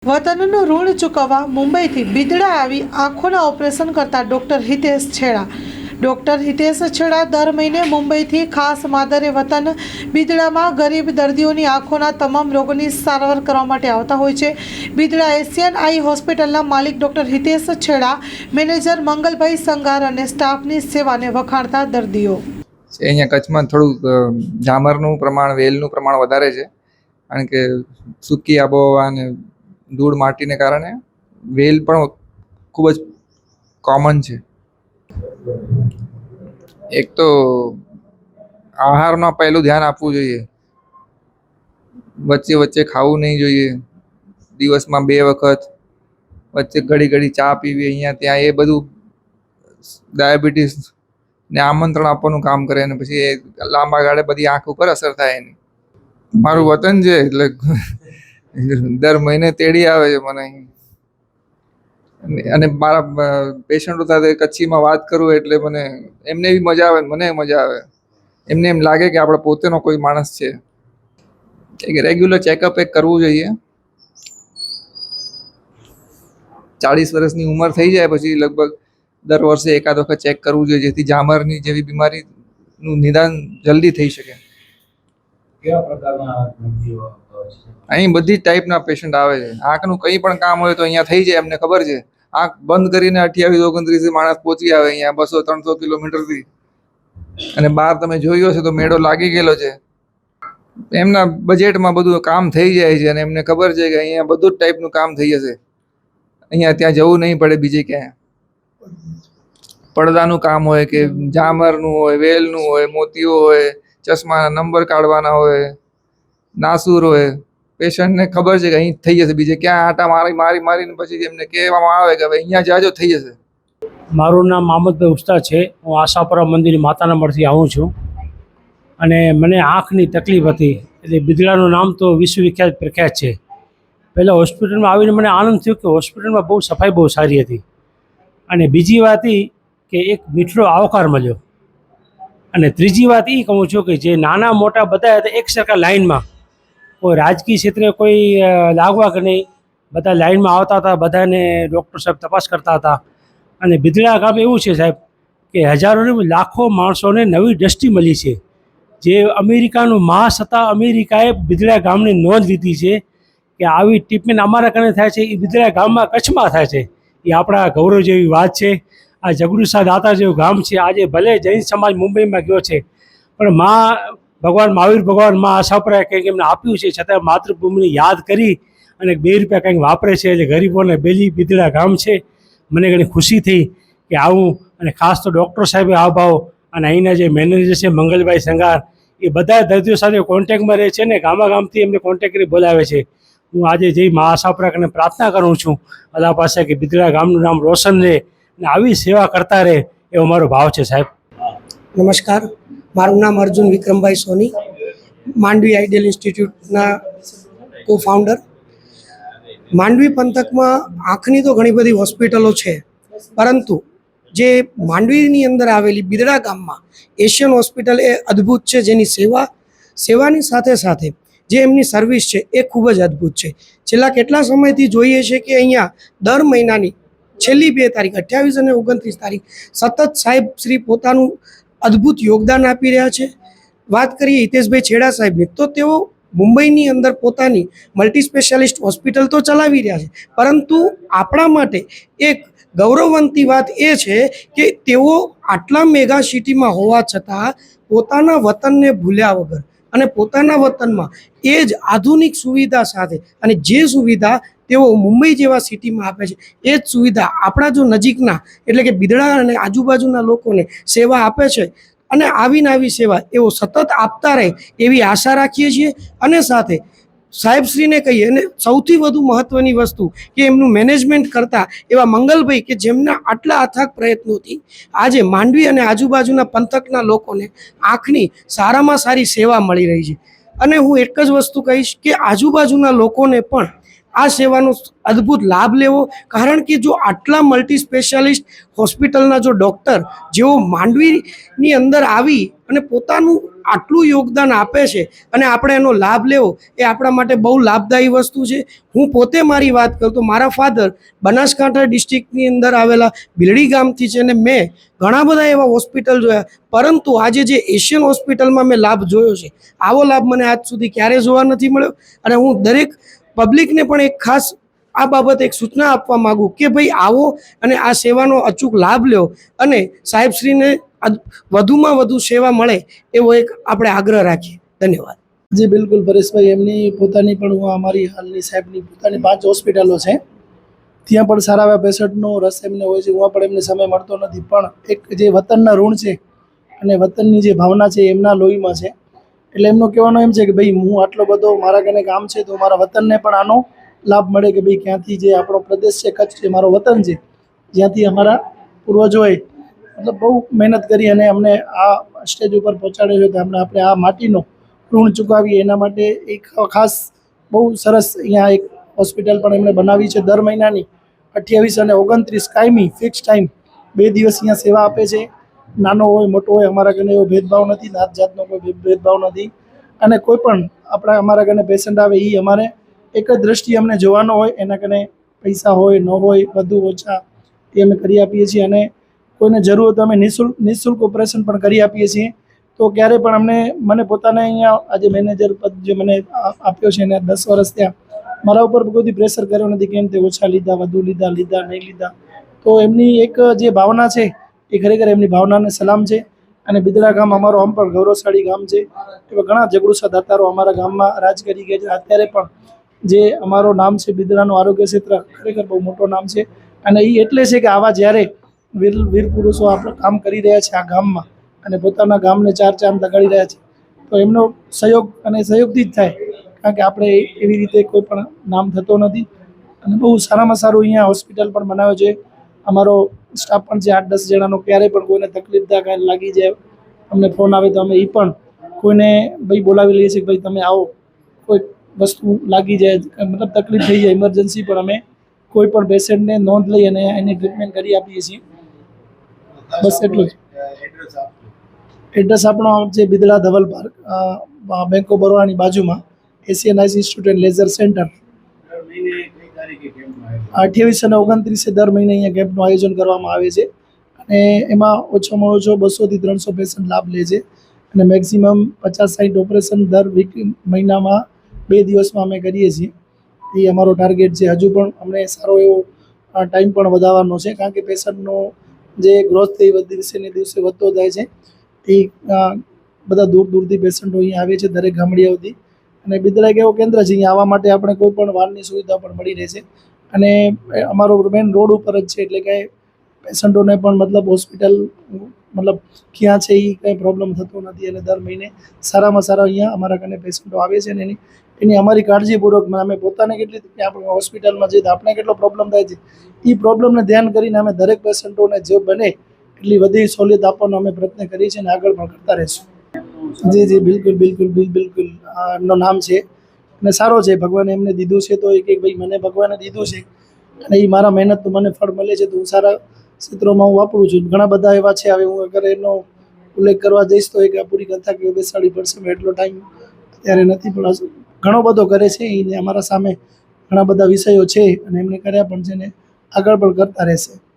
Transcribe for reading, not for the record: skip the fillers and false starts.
વતનનું ઋણ ચૂકવવા મુંબઈથી બિદડા આવી આંખોના ઓપરેશન કરતા ડૉક્ટર હિતેશ છેડા. ડૉક્ટર હિતેશ છેડા દર મહિને મુંબઈથી ખાસ માદરે વતન બિદડામાં ગરીબ દર્દીઓની આંખોના તમામ રોગોની સારવાર કરવા માટે આવતા હોય છે. બિદડા એશિયન આઈ હોસ્પિટલના માલિક ડૉક્ટર હિતેશ છેડા, મેનેજર મંગલભાઈ સંગાર અને સ્ટાફની સેવાને વખાણતા દર્દીઓ. અહીંયા કચ્છમાં થોડું ઝામરનું પ્રમાણ, વેલનું પ્રમાણ વધારે છે, કારણ કે સૂકી આબોહવા અને ધૂળ માટીને કારણે વેલ પણ ખૂબ જ કોમન છે. એક તો આહારમાં પહેલું ધ્યાન આપવું જોઈએ. વચ્ચે વચ્ચે ખાવું નહીં જોઈએ. દિવસમાં 2 વખત, વચ્ચે ઘડી ઘડી ચા પીવી અહીંયા ત્યાં, એ બધું ડાયાબિટીસને આમંત્રણ આપવાનું કામ કરે અને પછી એ લાંબા ગાળે બધી આંખ ઉપર અસર થાય એની. મારું વતન છે એટલે દર મહિને તેડી આવે છે મને અહીં. અને મારા પેશન્ટો સાથે કચ્છીમાં વાત કરું એટલે મને એમને બી મજા આવે, મને મજા આવે. એમને એમ લાગે કે આપણે પોતેનો કોઈ માણસ છે. એક રેગ્યુલર ચેકઅપ એક કરવું જોઈએ. 40 વર્ષની ઉંમર થઈ જાય પછી લગભગ દર વર્ષે એકાદ વખત ચેક કરવું જોઈએ, જેથી ઝામરની જેવી બીમારીનું નિદાન જલ્દી થઈ શકે. કેવા પ્રકારના દર્દીઓ અહીં બધી જ ટાઈપના પેશન્ટ આવે છે. આંખનું કંઈ પણ કામ હોય તો અહીંયા થઈ જાય. એમને ખબર છે, આંખ બંધ કરીને 28-29 માણસ પહોંચી આવે અહીંયા 200-300 કિલોમીટરથી. અને બહાર તમે જોયો છે તો મેળો લાગી ગયેલો છે. એમના બજેટમાં બધું કામ થઈ જાય છે અને એમને ખબર છે કે અહીંયા બધું જ ટાઈપનું કામ થઈ જશે. અહીંયા ત્યાં જવું નહીં પડે બીજે ક્યાંય. પડદાનું કામ હોય કે ઝામરનું હોય, વેલનું હોય, મોતીઓ હોય, ચશ્માના નંબર કાઢવાના હોય, નાસુર હોય, પેશન્ટને ખબર છે કે અહીં થઈ જશે. બીજે ક્યાં આટા મારીને પછી એમને કહેવામાં આવે કે હવે અહીંયા જાજો થઈ જશે. મારું નામ મામદભાઈ ઉસ્તા છે. હું આશાપુરા મંદિર માતાના મઠથી આવું છું અને મને આંખની તકલીફ હતી, એટલે બિદડાનું નામ તો વિશ્વ પ્રખ્યાત છે. પહેલાં હોસ્પિટલમાં આવીને મને આનંદ થયો કે હોસ્પિટલમાં બહુ સફાઈ બહુ સારી હતી. અને બીજી વાત એ કે એક મીઠો આવકાર મળ્યો. અને ત્રીજી વાત એ કહું છું કે જે નાના મોટા બધા હતા એક સરખા લાઇનમાં, કોઈ રાજકીય ક્ષેત્રે કોઈ લાગવા કે નહીં, બધા લાઇનમાં આવતા હતા, બધાને ડૉક્ટર સાહેબ તપાસ કરતા હતા. અને બિદડા ગામ એવું છે સાહેબ કે હજારોને લાખો માણસોને નવી દ્રષ્ટિ મળી છે. જે અમેરિકાનું મહાસત્તા અમેરિકાએ બિદડા ગામની નોંધ લીધી છે કે આવી ટ્રીટમેન્ટ અમારા કારણે થાય છે, એ બિદડા ગામમાં કચ્છમાં થાય છે. એ આપણા ગૌરવ જેવી વાત છે. આ જગડુસા દાતા જેવું ગામ છે. આજે ભલે જૈન સમાજ મુંબઈમાં ગયો છે, પણ ભગવાન મહાવીર ભગવાન આશાપુરાએ કંઈક એમને આપ્યું છે, છતાં માતૃભૂમિને યાદ કરી અને 2 રૂપિયા કંઈક વાપરે છે. એટલે ગરીબોને બેલી બિદડા ગામ છે. મને ઘણી ખુશી થઈ કે આવું. અને ખાસ તો ડૉક્ટર સાહેબે આવભાવ અને અહીંના જે મેનેજર છે મંગલભાઈ સંગાર, એ બધા દર્દીઓ સાથે કોન્ટેક્ટમાં રહે છે ને ગામથી એમને કોન્ટેક્ટ કરી બોલાવે છે. હું આજે જઈ મા આશાપુરા કરીને પ્રાર્થના કરું છું અલ્લાહ પાસે કે બિદડા ગામનું નામ રોશન રહે અને આવી સેવા કરતા રહે, એવો મારો ભાવ છે સાહેબ. નમસ્કાર, મારું નામ અર્જુન વિક્રમભાઈ સોની, માંડવી આઈડિયલ ઇન્સ્ટિટ્યૂટના કો ફાઉન્ડર. માંડવી પંથકમાં આંખની તો ઘણી બધી હોસ્પિટલો છે, પરંતુ જે માંડવીની અંદર આવેલી બિદડા ગામમાં એશિયન હોસ્પિટલ એ અદ્ભુત છે. જેની સેવાની સાથે સાથે જે એમની સર્વિસ છે એ ખૂબ જ અદ્ભુત છે. છેલ્લા કેટલા સમયથી જોઈએ છે કે અહીંયા દર મહિનાની છેલ્લી 2 તારીખ 28 અને 29 તારીખ સતત સાહેબ શ્રી પોતાનું અદ્ભુત યોગદાન આપી રહ્યા છે. વાત કરીએ હિતેશભાઈ છેડા સાહેબની, તો તેઓ મુંબઈની અંદર પોતાની મલ્ટી સ્પેશિયાલિસ્ટ હોસ્પિટલ તો ચલાવી રહ્યા છે, પરંતુ આપણા માટે એક ગૌરવવંતી વાત એ છે કે તેઓ આટલા મેગા સિટીમાં હોવા છતાં પોતાના વતનને ભૂલ્યા વગર અને પોતાના વતનમાં એ જ આધુનિક સુવિધા સાથે, અને જે સુવિધા તેઓ મુંબઈ જેવા સિટીમાં આપે છે એ જ સુવિધા આપણા જો નજીકના એટલે કે બિદડા અને આજુબાજુના લોકોને સેવા આપે છે. અને આવી સેવા એઓ સતત આપતા રહે એવી આશા રાખીએ છીએ. અને સાથે સાહેબશ્રીને કહીએ, અને સૌથી વધુ મહત્ત્વની વસ્તુ કે એમનું મેનેજમેન્ટ કરતા એવા મંગલભાઈ કે જેમના આટલા અથાગ પ્રયત્નોથી આજે માંડવી અને આજુબાજુના પંથકના લોકોને આંખની સારામાં સારી સેવા મળી રહી છે. અને હું એક જ વસ્તુ કહીશ કે આજુબાજુના લોકોને પણ આ સેવાનો અદ્ભુત લાભ લેવો, કારણ કે જો આટલા મલ્ટી સ્પેશિયાલિસ્ટ હોસ્પિટલના જો ડૉક્ટર જેઓ માંડવીની અંદર આવી અને પોતાનું આટલું યોગદાન આપે છે અને આપણે એનો લાભ લેવો એ આપણા માટે બહુ લાભદાયી વસ્તુ છે. હું પોતે મારી વાત કરું તો મારા ફાધર બનાસકાંઠા ડિસ્ટ્રિક્ટની અંદર આવેલા ભીલડી ગામથી છે અને મેં ઘણા બધા એવા હોસ્પિટલ જોયા, પરંતુ આજે જે એશિયન હોસ્પિટલમાં મેં લાભ જોયો છે, આવો લાભ મને આજ સુધી ક્યારેય જોવા નથી મળ્યો. અને હું દરેક પબ્લિકને પણ એક ખાસ આ બાબત એક સૂચના આપવા માગું કે ભાઈ આવો અને આ સેવાનો અચૂક લાભ લ્યો અને સાહેબશ્રીને વધુમાં વધુ સેવા મળે એવો એક આપણે આગ્રહ રાખીએ. ધન્યવાદ. જી બિલકુલ પરેશભાઈ, એમની પોતાની પણ હું અમારી હાલની સાહેબની પોતાની 5 હોસ્પિટલો છે, ત્યાં પણ સારા એવા પેશન્ટનો રસ એમને હોય છે. હું પણ એમને સમય મળતો નથી, પણ એક જે વતનના ઋણ છે અને વતનની જે ભાવના છે એમના લોહીમાં છે. એટલે એમનો કહેવાનો એમ છે કે ભાઈ હું આટલો બધો મારા કને કામ છે તો મારા વતનને પણ આનો લાભ મળે કે ભાઈ ક્યાંથી જે આપણો પ્રદેશ છે કચ્છ છે, મારો વતન છે, જ્યાંથી અમારા પૂર્વજોએ મતલબ બહુ મહેનત કરી અને અમને આ સ્ટેજ ઉપર પહોંચાડ્યો છે, તો આપણે આ માટીનો ઋણ ચૂકવીએ એના માટે એક ખાસ બહુ સરસ અહીંયા એક હોસ્પિટલ પણ એમણે બનાવી છે. દર મહિનાની 28 અને 29 કાયમી ફિક્સ ટાઈમ 2 દિવસ અહીંયા સેવા આપે છે. નાનો હોય મોટો હોય અમારા કને એવો ભેદભાવ નથી, નાત જાતનો કોઈ ભેદભાવ નથી. અને કોઈ પણ અમારા કને પેશન્ટ આવે એ અમારે એક જ દ્રષ્ટિએ અમને જોવાનો હોય, એના કને પૈસા હોય ન હોય વધુ ઓછા એ અમે કરી આપીએ છીએ. અને કોઈને જરૂર હોય તો અમે નિઃશુલ્ક ઓપરેશન પણ કરી આપીએ છીએ. તો ક્યારે પણ મને પોતાને અહીંયા આજે મેનેજર પદ જે મને આપ્યો છે એને 10 વર્ષ ત્યાં મારા ઉપર કોઈ પ્રેશર કર્યો નથી કેમ તે ઓછા લીધા, વધુ લીધા નહીં લીધા. તો એમની એક જે ભાવના છે એ ખરેખર એમની ભાવનાને સલામ છે. અને બિદડા ગામ અમારો આમ પણ ગૌરવશાળી ગામ છે. એવા ઘણા જગડુસા દાતારો અમારા ગામમાં રાજ કરી ગયા છે. અત્યારે પણ જે અમારો નામ છે બિદડાનું આરોગ્ય ક્ષેત્ર ખરેખર બહુ મોટો નામ છે. અને એ એટલે છે કે આવા જ્યારે વીર પુરુષો આપણે કામ કરી રહ્યા છે આ ગામમાં અને પોતાના ગામને 4 ચાંદ લગાડી રહ્યા છે, તો એમનો સહયોગ અને સહયોગથી જ થાય, કારણ કે આપણે એવી રીતે કોઈ પણ નામ થતો નથી. અને બહુ સારામાં સારું અહીંયા હોસ્પિટલ પણ બનાવ્યો છે. અમારો સ્ટાફ પણ છે 8-10 જણાનો. ક્યારેય પણ કોઈને તકલીફ થાય કાંઈ લાગી જાય અમને ફોન આવે તો અમે એ પણ કોઈને ભાઈ બોલાવી લઈએ છીએ કે ભાઈ તમે આવો, કોઈ વસ્તુ લાગી જાય મતલબ તકલીફ થઈ જાય ઇમરજન્સી, પણ અમે કોઈ પણ પેશન્ટને નોંધ લઈ અને એની ટ્રીટમેન્ટ કરી આપીએ છીએ. બસ એટલું જ. એડ્રેસ આપણો છે Bidada Dhaval park, bank of બરોડાની બાજુમાં, Asian ice institute and leisure centre. 28 અને 29 દર મહિને અહીંયા કેમ્પનું આયોજન કરવામાં આવે છે. અને એમાં ઓછામાં ઓછો 200 થી 300 પેશન્ટ લાભ લે છે. અને મેક્સિમમ 50-60 ઓપરેશન દર મહિનામાં 2 દિવસમાં અમે કરીએ છીએ. એ અમારો ટાર્ગેટ છે. હજુ પણ અમને સારો એવો ટાઈમ પણ વધારવાનો છે, કારણ કે પેશન્ટનો જે ગ્રોથ છે એ દિવસે ને દિવસે વધતો જાય છે. એ બધા દૂરથી પેશન્ટો અહીંયા આવે છે, દરેક ગામડિયાઓથી. અને બિદડા એક એવો કેન્દ્ર છે, અહીંયા આવવા માટે આપણે કોઈ પણ વારની સુવિધા પણ મળી રહે છે. અને અમારો મેન રોડ ઉપર જ છે, એટલે કે પેશન્ટોને પણ મતલબ હોસ્પિટલ મતલબ ક્યાં છે એ કંઈ પ્રોબ્લેમ થતો નથી. અને દર મહિને સારામાં સારા અહીંયા અમારા કને પેશન્ટો આવે છે. અને એની અમારી કાળજીપૂર્વક અમે પોતાને કેટલી આપણે હોસ્પિટલમાં જઈએ તો આપણે કેટલો પ્રોબ્લેમ થાય છે, એ પ્રોબ્લેમને ધ્યાન કરીને અમે દરેક પેશન્ટોને જે બને એટલી બધી સહુલિયત આપવાનો અમે પ્રયત્ન કરીએ છીએ અને આગળ પણ કરતા રહીશું. જી બિલકુલ એમનું નામ છે અને સારો છે. ભગવાને એમને દીધું છે તો એક ભાઈ મને ભગવાને દીધું છે અને એ મારા મહેનત તો મને ફળ મળે છે, તો હું સારા ક્ષેત્રોમાં હું વાપરું છું. ઘણા બધા એવા છે, હવે હું અગર એનો ઉલ્લેખ કરવા જઈશ તો એક પૂરી કથા કે બેસાડી પડશે, એટલો ટાઈમ અત્યારે નથી. પણ ઘણો બધો કરે છે એને અમારા સામે ઘણા બધા વિષયો છે અને એમને કર્યા પણ છે ને આગળ પણ કરતા રહેશે.